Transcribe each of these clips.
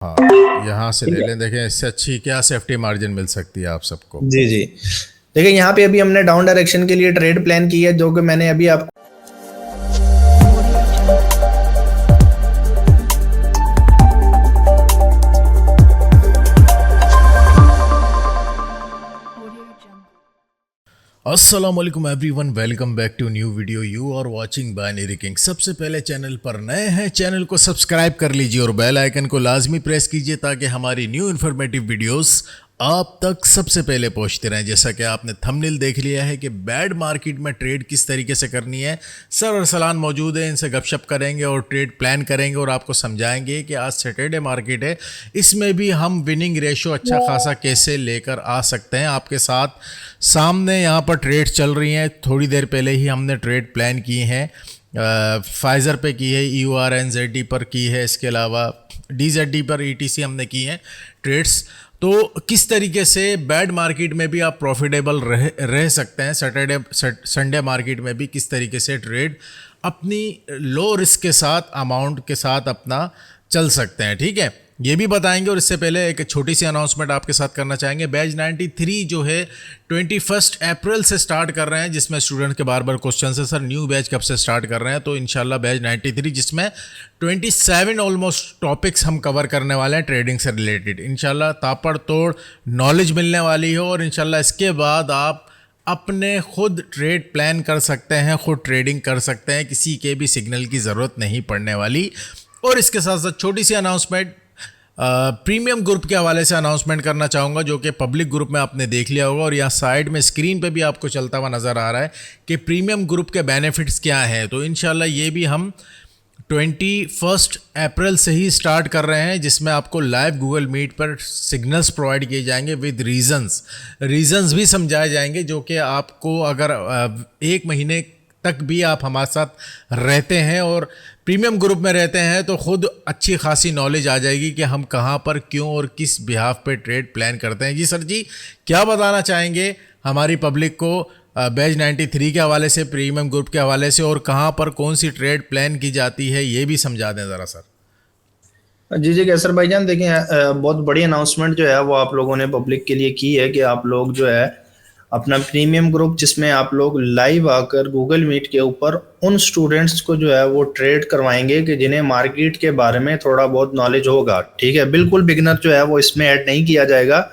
हाँ, यहाँ से ठीक ले है। लें। देखें इससे अच्छी क्या सेफ्टी मार्जिन मिल सकती है आप सबको। जी जी। देखिए यहाँ पे अभी हमने डाउन डायरेक्शन के लिए ट्रेड प्लान की है, जो कि मैंने अभी आपको अस्सलामुअलैकुम everyone, welcome back to new video. You are watching binary king. सबसे पहले चैनल पर नए हैं, चैनल को सब्सक्राइब कर लीजिए और बेल आइकन को लाजमी प्रेस कीजिए ताकि हमारी न्यू इन्फॉर्मेटिव वीडियोस आप तक सबसे पहले पहुंचते रहें। जैसा कि आपने थंबनेल देख लिया है कि बैड मार्केट में ट्रेड किस तरीके से करनी है। सर अरसलान मौजूद है, इनसे गपशप करेंगे और ट्रेड प्लान करेंगे और आपको समझाएंगे कि आज सैटरडे मार्केट है, इसमें भी हम विनिंग रेशो अच्छा खासा कैसे लेकर आ सकते हैं। आपके साथ सामने यहाँ पर ट्रेड चल रही हैं। थोड़ी देर पहले ही हमने ट्रेड प्लान किए हैं। फाइज़र पे की है, EURNZD पर की है, इसके अलावा DZD पर ETC हमने की है ट्रेड्स। तो किस तरीके से बैड मार्केट में भी आप प्रॉफिटेबल रह सकते हैं, संडे मार्केट में भी किस तरीके से ट्रेड अपनी लो रिस्क के साथ, अमाउंट के साथ अपना चल सकते हैं। ठीक है, ये भी बताएंगे। और इससे पहले एक छोटी सी अनाउंसमेंट आपके साथ करना चाहेंगे। बैच 93 जो है 21 अप्रैल से स्टार्ट कर रहे हैं, जिसमें स्टूडेंट के बार बार क्वेश्चन है सर न्यू बैच कब से स्टार्ट कर रहे हैं। तो इंशाल्लाह बैच 93 जिसमें 27 ऑलमोस्ट टॉपिक्स हम कवर करने वाले हैं ट्रेडिंग से रिलेटेड। इंशाल्लाह तापड़ तोड़ नॉलेज मिलने वाली है और इंशाल्लाह इसके बाद आप अपने खुद ट्रेड प्लान कर सकते हैं, खुद ट्रेडिंग कर सकते हैं, किसी के भी सिग्नल की ज़रूरत नहीं पड़ने वाली। और इसके साथ साथ छोटी सी अनाउंसमेंट प्रीमियम ग्रुप के हवाले से अनाउंसमेंट करना चाहूँगा, जो कि पब्लिक ग्रुप में आपने देख लिया होगा और यहाँ साइड में स्क्रीन पे भी आपको चलता हुआ नज़र आ रहा है कि प्रीमियम ग्रुप के बेनिफिट्स क्या हैं। तो इंशाल्लाह ये भी हम 21 अप्रैल से ही स्टार्ट कर रहे हैं, जिसमें आपको लाइव गूगल मीट पर सिग्नल्स प्रोवाइड किए जाएंगे विद रीजंस भी समझाए जाएंगे, जो कि आपको अगर एक महीने तक भी आप हमारे साथ रहते हैं और प्रीमियम ग्रुप में रहते हैं तो खुद अच्छी खासी नॉलेज आ जाएगी कि हम कहाँ पर, क्यों और किस बिहाफ पे ट्रेड प्लान करते हैं। जी सर जी, क्या बताना चाहेंगे हमारी पब्लिक को बैच 93 के हवाले से, प्रीमियम ग्रुप के हवाले से, और कहाँ पर कौन सी ट्रेड प्लान की जाती है, ये भी समझा दें ज़रा सर। जी जी कैसर भाईजान, देखिए बहुत बड़ी अनाउंसमेंट जो है वो आप लोगों ने पब्लिक के लिए की है कि आप लोग जो है अपना प्रीमियम ग्रुप, जिसमें आप लोग लाइव आकर गूगल मीट के ऊपर उन स्टूडेंट्स को जो है वो ट्रेड करवाएंगे कि जिन्हें मार्केट के बारे में थोड़ा बहुत नॉलेज होगा। ठीक है, बिल्कुल बिगनर जो है वो इसमें ऐड नहीं किया जाएगा।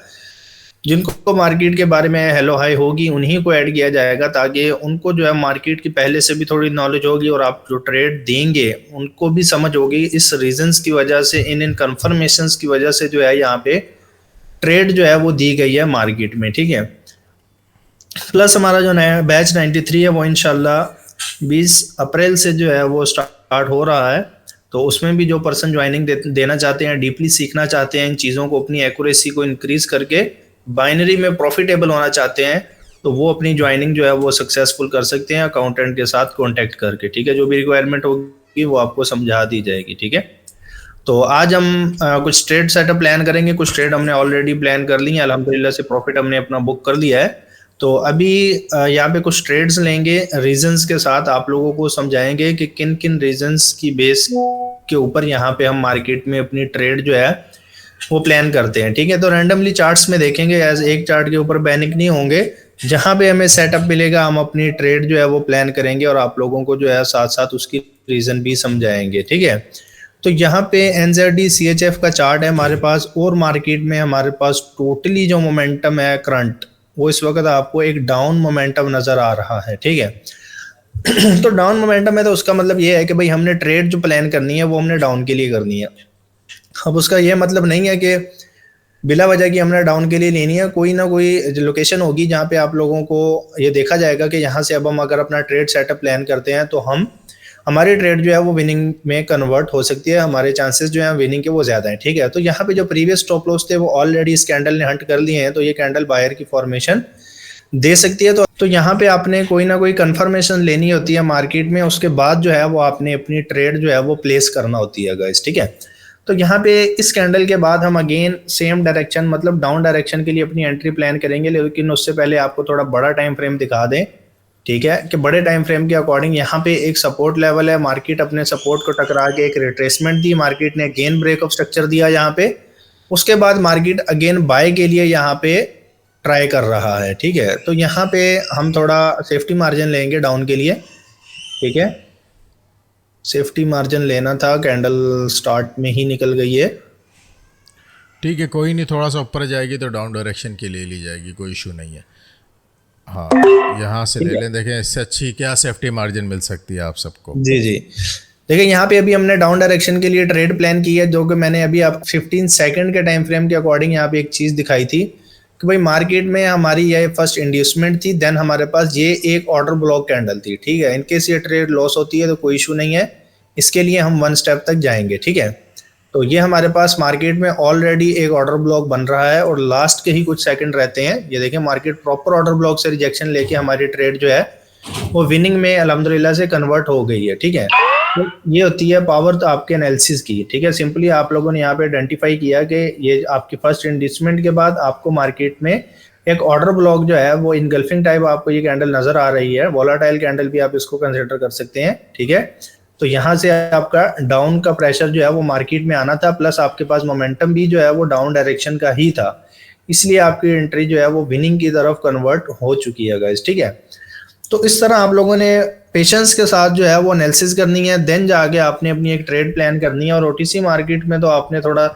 जिनको मार्केट के बारे में हेलो हाई होगी उन्हीं को ऐड किया जाएगा, ताकि उनको जो है मार्केट की पहले से भी थोड़ी नॉलेज होगी और आप जो ट्रेड देंगे उनको भी समझ होगी। इस रीजंस की वजह से, इन कंफर्मेशंस की वजह से जो है यहाँ पे ट्रेड जो है वो दी गई है मार्केट में। ठीक है, प्लस हमारा जो नया बैच 93 है वो इंशाल्लाह 20 अप्रैल से जो है वो स्टार्ट हो रहा है। तो उसमें भी जो पर्सन ज्वाइनिंग देना चाहते हैं, डीपली सीखना चाहते हैं इन चीज़ों को, अपनी एक्यूरेसी को इंक्रीज करके बाइनरी में प्रॉफिटेबल होना चाहते हैं, तो वो अपनी ज्वाइनिंग जो है वो सक्सेसफुल कर सकते हैं अकाउंटेंट के साथ कॉन्टेक्ट करके। ठीक है, जो भी रिक्वायरमेंट होगी वो आपको समझा दी जाएगी। ठीक है, तो आज हम कुछ ट्रेड सेटअप प्लान करेंगे। कुछ ट्रेड हमने ऑलरेडी प्लान कर ली है, अल्हम्दुलिल्लाह से प्रॉफिट हमने अपना बुक कर लिया है। तो अभी यहाँ पे कुछ ट्रेड्स लेंगे, रीजंस के साथ आप लोगों को समझाएंगे कि किन किन रीजंस की बेस के ऊपर यहाँ पे हम मार्केट में अपनी ट्रेड जो है वो प्लान करते हैं। ठीक है, तो रैंडमली चार्ट्स में देखेंगे, एज एक चार्ट के ऊपर पैनिक नहीं होंगे। जहाँ पे हमें सेटअप मिलेगा हम अपनी ट्रेड जो है वो प्लान करेंगे और आप लोगों को जो है साथ साथ उसकी रीजन भी समझाएंगे। ठीक है, तो यहाँ पे NZD CHF का चार्ट है हमारे पास, और मार्केट में हमारे पास टोटली जो मोमेंटम है करंट, वो इस वक्त आपको एक डाउन मोमेंटम नजर आ रहा है। ठीक है, तो डाउन मोमेंटम है तो उसका मतलब ये है कि भाई हमने ट्रेड जो प्लान करनी है वो हमने डाउन के लिए करनी है। अब उसका ये मतलब नहीं है कि बिला वजह की हमने डाउन के लिए लेनी है। कोई ना कोई लोकेशन होगी जहाँ पे आप लोगों को ये देखा जाएगा कि यहाँ से अब हम अगर अपना ट्रेड सेटअप प्लान करते हैं तो हमारी ट्रेड जो है वो विनिंग में कन्वर्ट हो सकती है, हमारे चांसेस जो है विनिंग के वो ज्यादा है। ठीक है, तो यहाँ पे जो प्रीवियस स्टॉप लॉस थे वो ऑलरेडी इस कैंडल ने हंट कर लिए हैं, तो ये कैंडल बायर की फॉर्मेशन दे सकती है। तो यहाँ पे आपने कोई ना कोई कंफर्मेशन लेनी होती है मार्केट में, उसके बाद जो है वो आपने अपनी ट्रेड जो है वो प्लेस करना होती है गाइस। ठीक है, तो यहाँ पे इस कैंडल के बाद हम अगेन सेम डायरेक्शन, मतलब डाउन डायरेक्शन के लिए अपनी एंट्री प्लान करेंगे, लेकिन उससे पहले आपको थोड़ा बड़ा टाइम फ्रेम दिखा दें ठीक है, कि बड़े टाइम फ्रेम के अकॉर्डिंग यहाँ पे एक सपोर्ट लेवल है, मार्केट अपने सपोर्ट को टकरा के एक रिट्रेसमेंट दी, मार्केट ने अगेन ब्रेक ऑफ स्ट्रक्चर दिया यहाँ पे, उसके बाद मार्केट अगेन बाय के लिए यहाँ पे ट्राई कर रहा है। ठीक है, तो यहाँ पे हम थोड़ा सेफ्टी मार्जिन लेंगे डाउन के लिए। ठीक है, सेफ्टी मार्जिन लेना था, कैंडल स्टार्ट में ही निकल गई है। ठीक है, कोई नहीं, थोड़ा सा ऊपर जाएगी तो डाउन डायरेक्शन की ले ली जाएगी, कोई इशू नहीं है। हाँ, यहाँ से ले लें। देखें इससे अच्छी क्या सेफ्टी मार्जिन मिल सकती है आप सबको। जी जी, देखिए यहाँ पे अभी हमने डाउन डायरेक्शन के लिए ट्रेड प्लान की है, जो कि मैंने अभी आप 15 सेकंड के टाइम फ्रेम के अकॉर्डिंग यहाँ पे एक चीज़ दिखाई थी कि भाई मार्केट में हमारी ये फर्स्ट इंड्यूसमेंट थी, देन हमारे पास ये एक ऑर्डर ब्लॉक कैंडल थी। ठीक है, इनकेस ये ट्रेड लॉस होती है तो कोई इशू नहीं है, इसके लिए हम 1 स्टेप तक जाएंगे। ठीक है, तो ये हमारे पास मार्केट में ऑलरेडी एक ऑर्डर ब्लॉक बन रहा है और लास्ट के ही कुछ सेकंड रहते हैं। ये देखें मार्केट प्रॉपर ऑर्डर ब्लॉक से रिजेक्शन लेके हमारी ट्रेड जो है वो विनिंग में अल्हम्दुलिल्लाह से कन्वर्ट हो गई है। ठीक है, तो ये होती है पावर तो आपके एनालिसिस की। ठीक है, सिंपली आप लोगों ने यहाँ पे आइडेंटिफाई किया कि ये आपकी फर्स्ट इंडिसमेंट के बाद आपको मार्केट में एक ऑर्डर ब्लॉक जो है वो इनगल्फिंग टाइप आपको ये कैंडल नजर आ रही है, वोलाटाइल कैंडल भी आप इसको कंसिडर कर सकते हैं। ठीक है, तो यहाँ से आपका डाउन का प्रेशर जो है वो मार्केट में आना था, प्लस आपके पास मोमेंटम भी जो है वो डाउन डायरेक्शन का ही था, इसलिए आपकी एंट्री जो है वो विनिंग की तरफ कन्वर्ट हो चुकी है गाइस। ठीक है, तो इस तरह आप लोगों ने पेशेंस के साथ जो है वो एनालिसिस करनी है, देन जाके आपने अपनी एक ट्रेड प्लान करनी है। और ओटीसी मार्केट में तो आपने थोड़ा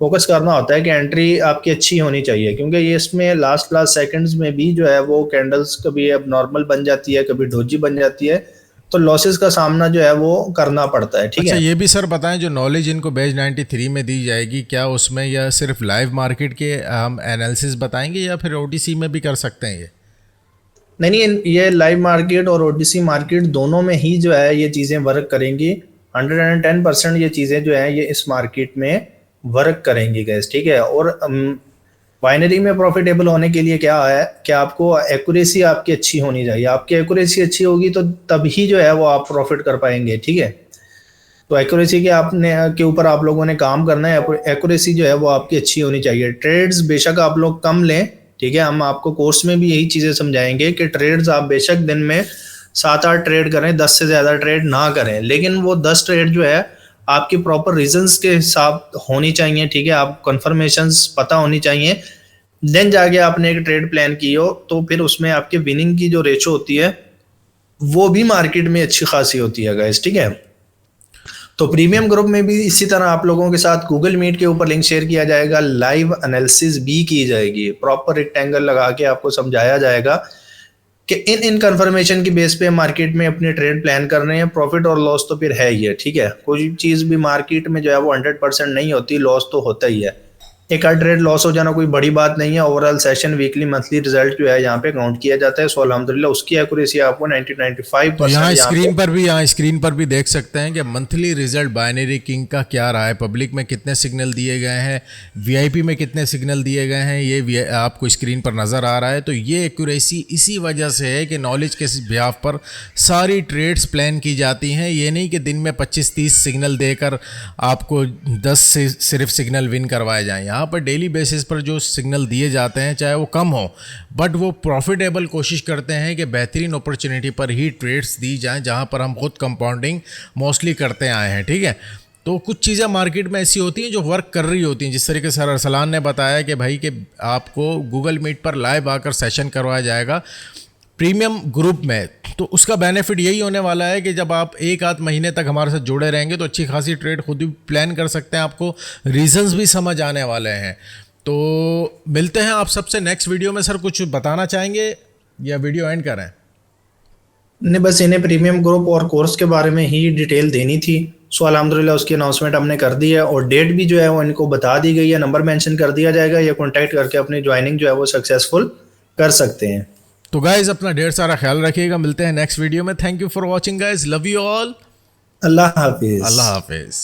फोकस करना होता है कि एंट्री आपकी अच्छी होनी चाहिए, क्योंकि ये इसमें लास्ट सेकंड्स में भी जो है वो कैंडल्स कभी अब नॉर्मल बन जाती है, कभी डोजी बन जाती है, तो लॉसेस का सामना जो है वो करना पड़ता है। ठीक अच्छा, है, ये भी सर बताएं, जो नॉलेज इनको बैच 93 में दी जाएगी, क्या उसमें या सिर्फ लाइव मार्केट के हम एनालिसिस बताएंगे या फिर ओटीसी में भी कर सकते हैं ये? नहीं, ये लाइव मार्केट और ओटीसी मार्केट दोनों में ही जो है ये चीज़ें वर्क करेंगी। 110% ये चीज़ें जो है ये इस मार्केट में वर्क करेंगी गैस। ठीक है, और बाइनरी में प्रॉफिटेबल होने के लिए क्या है कि आपको एक्यूरेसी आपकी अच्छी होनी चाहिए। आपकी एक्यूरेसी अच्छी होगी तो तभी जो है वो आप प्रॉफिट कर पाएंगे। ठीक है, तो एक्यूरेसी के आपने के ऊपर आप लोगों ने काम करना है, एक्यूरेसी जो है वो आपकी अच्छी होनी चाहिए। ट्रेड्स बेशक आप लोग कम लें, ठीक है, हम आपको कोर्स में भी यही चीज़ें समझाएंगे कि ट्रेड्स आप बेशक दिन में 7-8 ट्रेड करें, 10 से ज़्यादा ट्रेड ना करें, लेकिन वो 10 ट्रेड जो है आपकी प्रॉपर रीजंस के हिसाब होनी चाहिए। ठीक है, आप कंफर्मेशंस पता होनी चाहिए, देन जाके आपने एक ट्रेड प्लान की हो तो फिर उसमें आपके विनिंग की जो रेशो होती है वो भी मार्केट में अच्छी खासी होती है गाइस। ठीक है, तो प्रीमियम ग्रुप में भी इसी तरह आप लोगों के साथ गूगल मीट के ऊपर लिंक शेयर किया जाएगा, लाइव एनालिसिस भी की जाएगी, प्रॉपर रेक्टेंगल लगा के आपको समझाया जाएगा कि इन कंफर्मेशन की बेस पे मार्केट में अपने ट्रेड प्लान कर रहे हैं। प्रॉफिट और लॉस तो फिर है ही है। ठीक है, कोई चीज़ भी मार्केट में जो है वो 100% नहीं होती, लॉस तो होता ही है। एक आध ट्रेड लॉस हो जाना कोई बड़ी बात नहीं है। Overall session, weekly, monthly result जो है यहाँ पे काउंट किया जाता है। सो अल्हम्दुलिल्लाह उसकी एक्यूरेसी आपको 90-95%। तो यहाँ स्क्रीन पर भी देख सकते हैं कि मंथली रिजल्ट बाइनरी किंग का क्या रहा है, पब्लिक में कितने सिग्नल दिए गए हैं, वीआईपी में कितने सिग्नल दिए गए हैं, ये आपको स्क्रीन पर नज़र आ रहा है। तो ये एक्यूरेसी इसी वजह से है कि नॉलेज के बिहाफ पर सारी ट्रेड्स प्लान की जाती हैं। ये नहीं कि दिन में 25-30 सिग्नल देकर आपको 10 से सिर्फ सिग्नल विन करवाए जाएँ। यहाँ पर डेली बेसिस पर जो सिग्नल दिए जाते हैं चाहे वो कम हो, बट वो प्रॉफिटेबल कोशिश करते हैं कि बेहतरीन अपॉर्चुनिटी पर ही ट्रेड्स दी जाएं, जहाँ पर हम खुद कंपाउंडिंग मोस्टली करते आए हैं। ठीक है, तो कुछ चीज़ें मार्केट में ऐसी होती हैं जो वर्क कर रही होती हैं, जिस तरीके से सर अरसलान ने बताया कि भाई कि आपको गूगल मीट पर लाइव आकर सेशन करवाया जाएगा प्रीमियम ग्रुप में। तो उसका बेनिफिट यही होने वाला है कि जब आप 1-8 महीने तक हमारे साथ जुड़े रहेंगे तो अच्छी खासी ट्रेड खुद भी प्लान कर सकते हैं, आपको रीजंस भी समझ आने वाले हैं। तो मिलते हैं आप सबसे नेक्स्ट वीडियो में। सर कुछ बताना चाहेंगे या वीडियो एंड करें? नहीं, बस इन्हें प्रीमियम ग्रुप और कोर्स के बारे में ही डिटेल देनी थी। सो अल्हम्दुलिल्लाह उसकी अनाउंसमेंट हमने कर दी है और डेट भी जो है वो इनको बता दी गई है, नंबर मेंशन कर दिया जाएगा, या कॉन्टैक्ट करके अपनी ज्वाइनिंग जो है वो सक्सेसफुल कर सकते हैं। तो गाइज अपना ढेर सारा ख्याल रखिएगा, मिलते हैं नेक्स्ट वीडियो में। Thank you for watching guys, love you all, Allah Hafiz. Allah Hafiz.